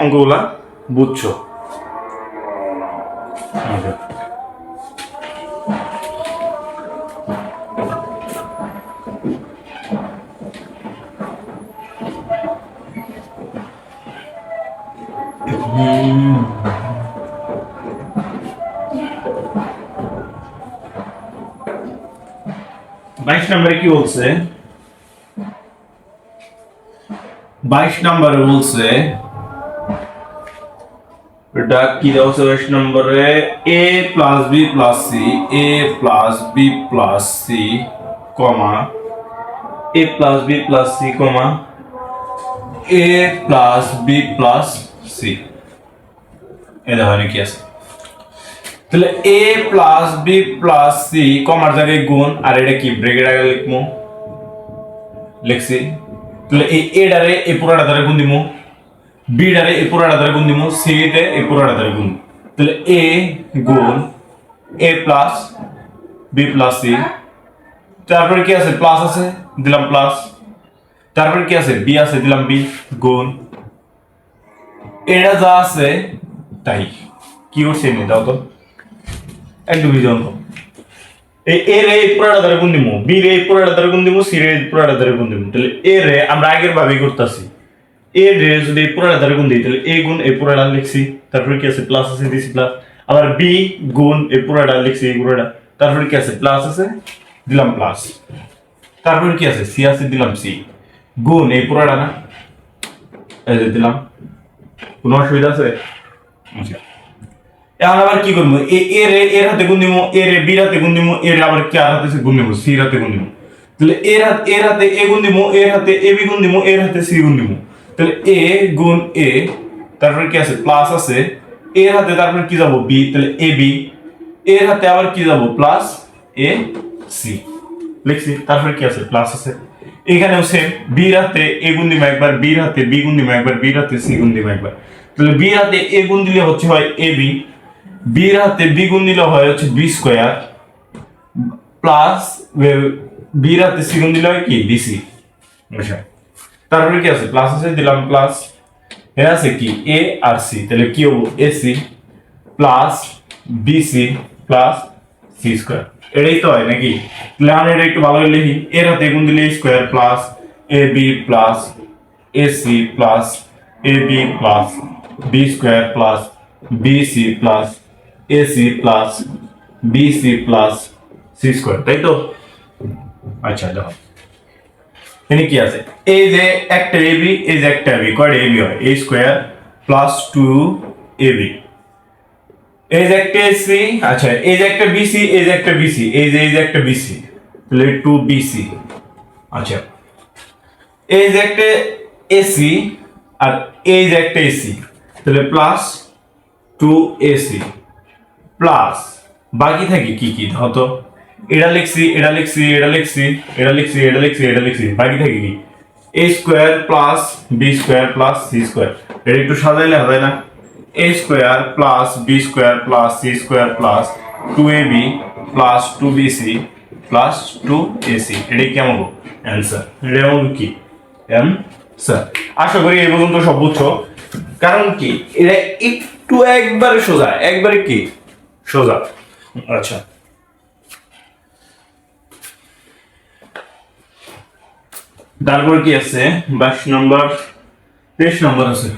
অঙ্কগুলা বুঝছো। বাইশ নম্বরে কি বলছে? 22 নম্বরে বলছে এটা কি দেওয়া আছে? 22 নম্বরে a plus b plus c, a plus b plus c, comma a plus b plus c, comma a plus b plus c। এটা হয় কি আছে? তাহলে a plus b plus c কমার জায়গায় গুণ, আর এটা কি ব্র্যাকেট আগে লিখবো, লিখছি। তাহলে এই a ডারে এই পুরোটা দ্বারা গুণ দিমু, b ডারে এই পুরোটা দ্বারা গুণ দিমু, c তে এই পুরোটা দ্বারা গুণ। তাহলে a গুণ a plus b plus c, তারপরে কি আছে? প্লাস আছে, দিলাম প্লাস। তারপরে কি আছে? b আছে, দিলাম b, গুণ এটা যা আছে তাই। কি করছে নি দাও তো একটু বিজন। এই a রে এই পুরোটা দ্বারা গুণ দিমু, b রে এই পুরোটা দ্বারা গুণ দিমু, c রে এই পুরোটা দ্বারা গুণ দিমু। তাহলে a রে আমরা আগের ভাবেই করতেছি, a রে যদি এই পুরোটা দ্বারা গুণ দিই তাহলে a গুণ এই পুরোটা লিখছি, তারপরে কি আছে? প্লাস আছে, দিছি প্লাস। আবার b গুণ এই পুরোটা লিখছি, এই পুরোটা। তারপরে কি আছে? প্লাস আছে, দিলাম প্লাস। তারপরে কি আছে? c আছে, দিলাম c, গুণ এই পুরোটা না, এই যে দিলাম। কোনো অসুবিধা আছে? আচ্ছা, এখন আবার কি করবো? এ রে এর হাতে গুণ দিমু, এ রে বি হাতে গুণ দিমু, এ রে আবার কি আর হাতে গুণ দিমু, সি হাতে গুণ দিমু। তাহলে এর হাতে এ গুণ দিমু, এর হাতে এ বি গুণ দিমু, এর হাতে সি গুণ দিমু। তাহলে এ গুণ এ, তারপরে কি আছে? প্লাস আছে, এর হাতে তারপরে কি যাব? বি, তাহলে এ বি, এর হাতে আবার কি যাব? প্লাস এ সি, লিখছি। তারপরে কি আছে? প্লাস আছে। এখানেও সেম, বি হাতে এ গুণ দিমু একবার, বি হাতে বি গুণ দিমু একবার, বি হাতে সি গুণ দিমু একবার। তাহলে বি হাতে এ গুণ দিলে হচ্ছে হয় এ বি, বি হাতে বি গুণ দিলে হয় হচ্ছে বি স্কয়ার, প্লাস বি হাতে সি গুণ দিলে হয় কি? বিসি। আচ্ছা, তারপরে কি আছে? প্লাস আছে, দিলাম প্লাস। এর আছে কি? এ আর সি, তাহলে কি হবো? A C plus BC plus C square. এটাই তো হয় নাকি? তাহলে আমরা এটা একটু ভালো করে লিখি। এর হাতে গুণ দিলে square, plus A B plus AC plus A B plus B square plus BC plus AC plus BC plus C square, তাই তো? আচ্ছা, দেখো এখানে কি আছে? এই যে একটা এবি, এই যে একটা এবি, কয়টা এবি হয়? a স্কয়ার প্লাস 2ab, এই যে একটা এসি, আচ্ছা এই যে একটা বিসি, এই যে একটা বিসি, এই যে একটা বিসি, তাহলে 2bc। আচ্ছা, এই যে একটা এসি আর এই যে একটা এসি, তাহলে প্লাস 2ac প্লাস বাকি থাকে কি কি? হতো এটা লিখছি, এটা লিখছি, এটা লিখছি, এটা লিখছি, এটা লিখছি, এটা লিখছি, বাকি থাকে কি? a square plus b square plus c square. এটা একটু সাজাইলে হবে না? a square plus b square plus c square plus 2ab plus 2bc plus 2ac। এটা কি আমার অ্যান্সার? এটা আমার কি অ্যান্সার? আশা করি এই পর্যন্ত সব বুঝছো। কারণ কি এটা একটু একবারে সোজা, একবারে কি সোজা। আচ্ছা, তারপর কি আছে? 22 নম্বর, 23 নম্বর আছে।